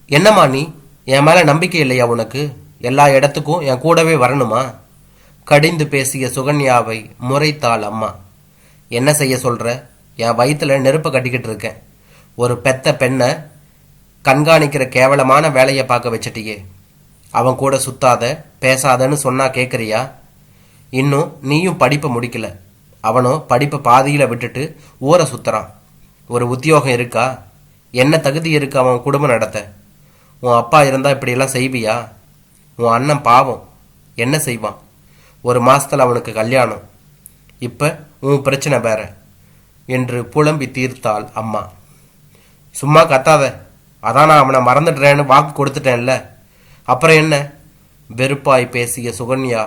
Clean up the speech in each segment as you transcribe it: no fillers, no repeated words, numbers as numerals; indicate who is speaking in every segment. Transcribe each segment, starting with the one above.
Speaker 1: என்னம்மா நீ? என் மேல நம்பிக்கை இல்லையா உனக்கு? எல்லா இடத்துக்கும் என் கூடவே வரணுமா? கடிந்து பேசிய சுகன்யாவை முறைத்தாள் அம்மா. என்ன செய்ய சொல்ற? என் வயிற்றுல நெருப்பை கட்டிக்கிட்டு இருக்கேன். ஒரு பெத்த பெண்ணை கண்காணிக்கிற கேவலமான வேலையை பார்க்க வச்சிட்டியே. அவன் கூட சுத்தாத பேசாதன்னு சொன்னா கேட்குறியா? இன்னும் நீயும் படிப்பை முடிக்கல. அவனும் படிப்பை பாதியில் விட்டுட்டு ஊரை சுத்துறான். ஒரு உத்தியோகம் இருக்கா? என்ன தகுதி இருக்கு அவன் குடும்பம் நடத்த? உன் அப்பா இருந்தால் இப்படியெல்லாம் செய்வியா? உன் அண்ணன் பாவம், என்ன செய்வான்? ஒரு மாசத்துல அவனுக்கு கல்யாணம். இப்போ உன் பிரச்சனை வேற என்று புலம்பி தீர்த்தாள் அம்மா. சும்மா கத்தாத. அதான் நான் அவனை மறந்துடுறேன்னு வாக்கு கொடுத்துட்டேன்ல, அப்புறம் என்ன? வெறுப்பாய் பேசிய சுகன்யா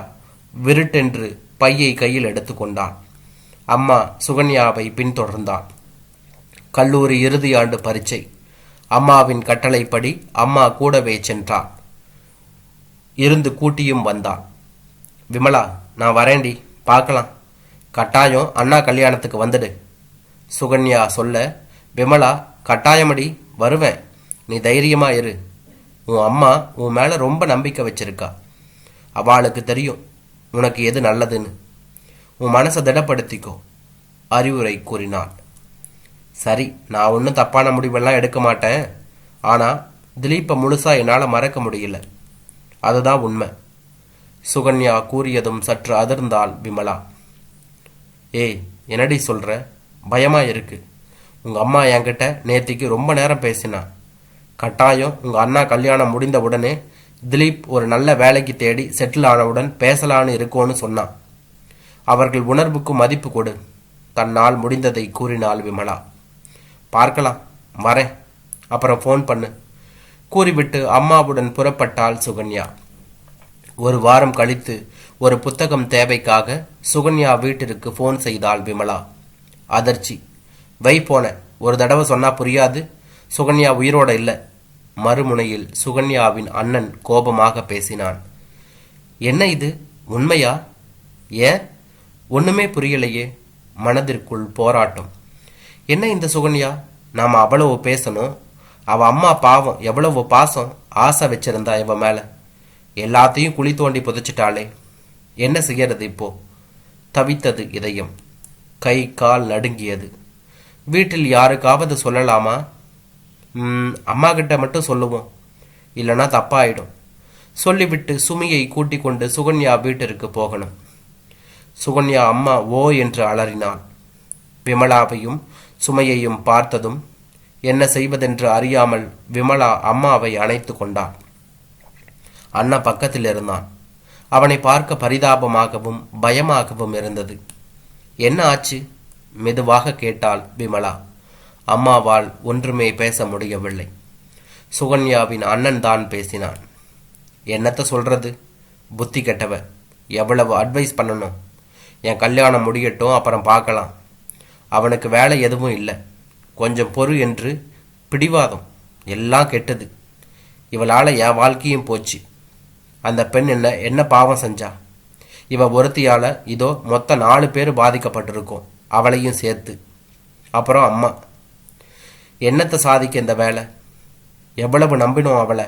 Speaker 1: விருட்டென்று பையை கையில் எடுத்துக்கொண்டாள். அம்மா சுகன்யாவை பின்தொடர்ந்தாள். கல்லூரி இறுதி ஆண்டு பரீட்சை. அம்மாவின் கட்டளைப்படி அம்மா கூடவே சென்றாள். இருந்து கூட்டியும் வந்தாள். விமலா, நான் வரேண்டி, பார்க்கலாம். கட்டாயம் அண்ணா கல்யாணத்துக்கு வந்துடு. சுகன்யா சொல்ல, விமலா, கட்டாயமடி, வருவேன், நீ தைரியமா இரு. உன் அம்மா உன் மேல ரொம்ப நம்பிக்கை வச்சிருக்கா. அவளுக்கு தெரியும் உனக்கு எது நல்லதுன்னு. உன் மனசை திடப்படுத்திக்கோ, அறிவுரை கூறினாள். சரி, நான் ஒன்றும் தப்பான முடிவெல்லாம் எடுக்க மாட்டேன். ஆனால் திலீப்பை முழுசா என்னால் மறக்க முடியல, அதுதான் உண்மை. சுகன்யா கூறியதும் சற்று அதிர்ந்தாள் விமலா. ஏய், என்னடி சொல்ற? பயமா இருக்கு. உங்க அம்மா என்கிட்ட நேத்திக்கு ரொம்ப நேரம் பேசினா. கட்டாயம் உங்க அண்ணா கல்யாணம் முடிந்த உடனே திலீப் ஒரு நல்ல வேலைக்கு தேடி செட்டில் ஆனவுடன் பேசலான்னு இருக்கோன்னு சொன்னான். அவர்கள் உணர்வுக்கு மதிப்பு கொடு. தன்னால் முடிந்ததை கூறினாள் விமலா. பார்க்கலாம், வரேன், அப்புறம் ஃபோன் பண்ணு கூறிவிட்டு அம்மாவுடன் புறப்பட்டாள் சுகன்யா. ஒரு வாரம் கழித்து ஒரு புத்தகம் தேவைக்காக சுகன்யா வீட்டிற்கு ஃபோன் செய்தாள் விமலா. அதிர்ச்சி. வை போன, ஒரு தடவை சொன்னா புரியாது. சுகன்யா உயிரோட இல்லை. மறுமுனையில் சுகன்யாவின் அண்ணன் கோபமாக பேசினான். என்ன இது, உண்மையா? ஏன், ஒண்ணுமே புரியலையே. மனதிற்குள் போராட்டம். என்ன இந்த சுகன்யா, நாம அவ்வளவு பேசணும். அவ அம்மா பாவம், எவ்வளவு பாசம் ஆசை வச்சிருந்தா இவ மேல. எல்லாத்தையும் குழி தோண்டி புதைச்சிட்டாளே. என்ன செய்யறது இப்போ? தவித்தது இதயம். கை கால் நடுங்கியது. வீட்டில் யாருக்காவது சொல்லலாமா? அம்மா கிட்ட மட்டும் சொல்லுவோம், இல்லைன்னா தப்பாயிடும். சொல்லிவிட்டு சுமியை கூட்டிக் கொண்டு சுகன்யா வீட்டிற்கு போகணும். சுகன்யா அம்மா ஓ என்று அலறினாள். விமலாவையும் சுமையையும் பார்த்ததும் என்ன செய்வதென்று அறியாமல் விமலா அம்மாவை அணைத்து கொண்டாள். அண்ணா பக்கத்தில் இருந்தான். அவனை பார்க்க பரிதாபமாகவும் பயமாகவும் இருந்தது. என்ன ஆச்சு? மெதுவாக கேட்டாள் விமலா. அம்மாவால் ஒன்றுமே பேச முடியவில்லை. சுகன்யாவின் அண்ணன் தான் பேசினான். என்னத்த சொல்றது, புத்தி கெட்டவ, எவ்வளவு அட்வைஸ் பண்ணணும். என் கல்யாணம் முடியட்டும், அப்புறம் பார்க்கலாம். அவனுக்கு வேலை எதுவும் இல்லை, கொஞ்சம் பொறு என்று பிடிவாதம். எல்லாம் கெட்டது. இவளால் என் வாழ்க்கையும் போச்சு. அந்த பெண் என்ன பாவம் செஞ்சா? இவ ஒருத்தியால இதோ மொத்த 4 பேர் பாதிக்கப்பட்டிருக்கோம், அவளையும் சேர்த்து. அப்புறம் அம்மா. என்னத்தை சாதிக்க இந்த வேலை? எவ்வளவு நம்பினோம் அவளை.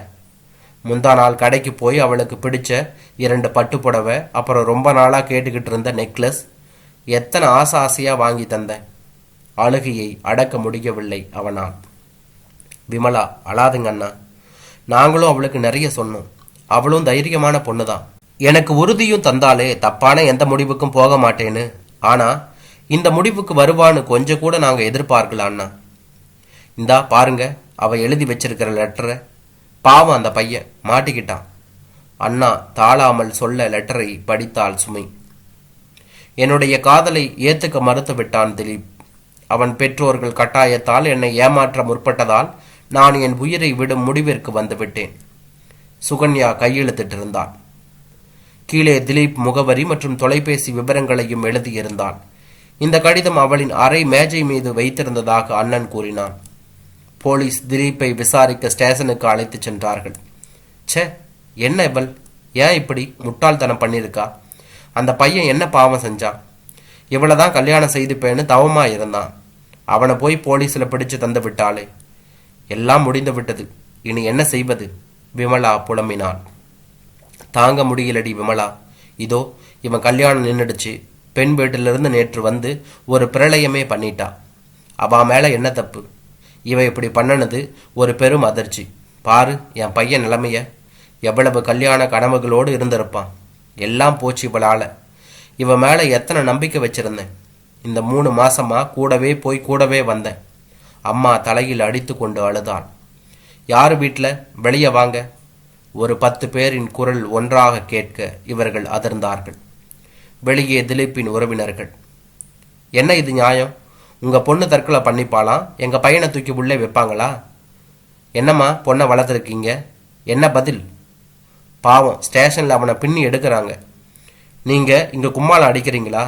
Speaker 1: முந்தா நாள் கடைக்கு போய் அவளுக்கு பிடிச்ச 2 பட்டு புடவை, அப்புறம் ரொம்ப நாளாக கேட்டுக்கிட்டு இருந்த நெக்லஸ், எத்தனை ஆசையாக வாங்கி தந்தேன். அழுகையை அடக்க முடியவில்லை அவனால். விமலா, அழாதுங்க அண்ணா. நாங்களும் அவளுக்கு நிறைய சொன்னோம். அவளும் தைரியமான பொண்ணுதான். எனக்கு உறுதியும் தந்தாலே தப்பான எந்த முடிவுக்கும் போக மாட்டேன்னு. ஆனா இந்த முடிவுக்கு வருவான்னு கொஞ்சம் கூட நாங்க எதிர்பார்க்கல அண்ணா. இந்தா பாருங்க, அவ எழுதி வச்சிருக்கிற லெட்டரை. பாவம், அந்த பையன் மாட்டிக்கிட்டான். அண்ணா தாழாமல் சொல்ல லெட்டரை படித்தாள் சுமை. என்னுடைய காதலை ஏத்துக்க மறுத்து விட்டான் திலீப். அவன் பெற்றோர்கள் கட்டாயத்தால் என்னை ஏமாற்ற முற்பட்டதால் நான் என் உயிரை விடும் முடிவிற்கு வந்துவிட்டேன். சுகன்யா கையெழுத்திட்டிருந்தான். கீழே திலீப் முகவரி மற்றும் தொலைபேசி விவரங்களையும் எழுதியிருந்தான். இந்த கடிதம் அவளின் அறை மேஜை மீது வைத்திருந்ததாக அண்ணன் கூறினான். போலீஸ் திலீப்பை விசாரிக்க ஸ்டேஷனுக்கு அழைத்து சென்றார்கள். ச்சே, என்ன இவள், ஏன் இப்படி முட்டாள்தனம் பண்ணியிருக்கா? அந்த பையன் என்ன பாவம் செஞ்சான்? இவளைதான் கல்யாணம் செய்துப்பேன்னு தவமா இருந்தான். அவனை போய் போலீஸில் பிடிச்சு தந்து விட்டாளே. எல்லாம் முடிந்து விட்டது. இனி என்ன செய்வது? விமலா புலம்பினாள். தாங்க முடியலடி விமலா. இதோ இவன் கல்யாணம் நின்றுடுச்சு. பெண் வீட்டிலிருந்து நேற்று வந்து ஒரு பிரளயமே பண்ணிட்டா. அவ மேல என்ன தப்பு? இவ இப்படி பண்ணனது ஒரு பெரும் அதிர்ச்சி. பாரு என் பையன் நிலைமைய. எவ்வளவு கல்யாண கனவுகளோடு இருந்திருப்பான். எல்லாம் போச்சு இவளால. இவ மேல எத்தனை நம்பிக்கை வச்சிருந்தேன். இந்த 3 மாசமா கூடவே போய் கூடவே வந்தேன். அம்மா தலையில் அடித்து கொண்டு அழுதாள். யாரு வீட்டில்? வெளியே வாங்க. ஒரு 10 பேரின் குரல் ஒன்றாக கேட்க இவர்கள் அதிர்ந்தார்கள். வெளியே திலீப்பின் உறவினர்கள். என்ன இது நியாயம்? உங்க பொண்ணு தற்கொலை பண்ணிப்பாலாம், எங்க பையனை தூக்கி உள்ளே வைப்பாங்களா? என்னம்மா பொண்ணை வளர்த்துருக்கீங்க? என்ன பதில்? பாவம், ஸ்டேஷன்ல அவனை பின்னி எடுக்கிறாங்க. நீங்க இங்க கும்மாளம் அடிக்கிறீங்களா?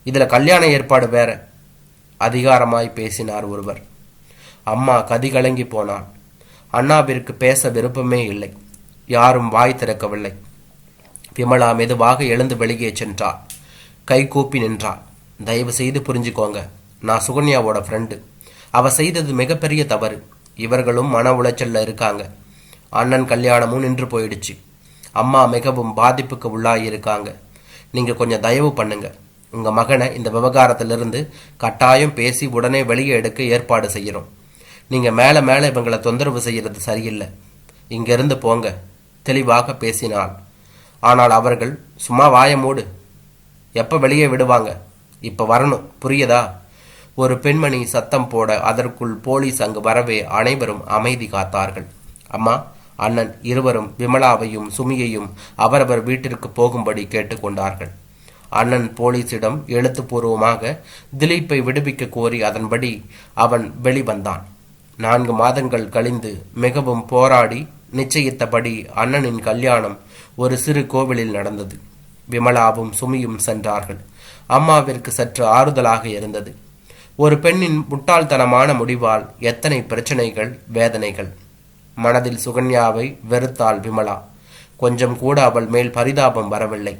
Speaker 1: இதுல கல்யாண ஏற்பாடு வேற. அதிகாரமாய் பேசினார் ஒருவர். அம்மா கதிகலங்கி போனாள். அண்ணாவிற்கு பேச விருப்பமே இல்லை. யாரும் வாய் திறக்கவில்லை. விமலா மெதுவாக எழுந்து வெளியே சென்றாள். கை கூப்பி நின்றாள். தயவு செய்து புரிஞ்சுக்கோங்க, நான் சுகன்யாவோட ஃப்ரெண்டு. அவ செய்தது மிகப்பெரிய தவறு. இவர்களும் மன உளைச்சல்ல இருக்காங்க. அண்ணன் கல்யாணமும் நின்று போயிடுச்சு. அம்மா மிகவும் பாதிப்புக்கு உள்ளாயிருக்காங்க. நீங்க கொஞ்சம் தயவு பண்ணுங்க. உங்க மகனை இந்த விவகாரத்திலிருந்து கட்டாயம் பேசி உடனே வெளியே எடுக்க ஏற்பாடு செய்கிறோம். நீங்க மேல மேல இவங்களை தொந்தரவு செய்யறது சரியில்லை. இங்கிருந்து போங்க, தெளிவாக பேசினாள். ஆனால் அவர்கள் சும்மா வாய மூடு, எப்ப வெளியே விடுவாங்க? இப்ப வரணும், புரியுதா? ஒரு பெண்மணி சத்தம் போட அதற்குள் போலீஸ் அங்கு வரவே அனைவரும் அமைதி காத்தார்கள். அம்மா, அண்ணன் இருவரும் விமலாவையும் சுமியையும் அவரவர் வீட்டிற்கு போகும்படி கேட்டுக்கொண்டார்கள். அண்ணன் போலீசிடம் எழுத்துப்பூர்வமாக திலீப்பை விடுவிக்க கோரி அதன்படி அவன் வெளிவந்தான். 4 மாதங்கள் கழிந்து மிகவும் போராடி நிச்சயித்தபடி அண்ணனின் கல்யாணம் ஒரு சிறு கோவிலில் நடந்தது. விமலாவும் சுமியும் சென்றார்கள். அம்மாவிற்கு சற்று ஆறுதலாக இருந்தது. ஒரு பெண்ணின் முட்டாள்தனமான முடிவால் எத்தனை பிரச்சனைகள், வேதனைகள். மனதில் சுகன்யாவை வெறுத்தாள் விமலா. கொஞ்சம் கூட அவள் மேல் பரிதாபம் வரவில்லை.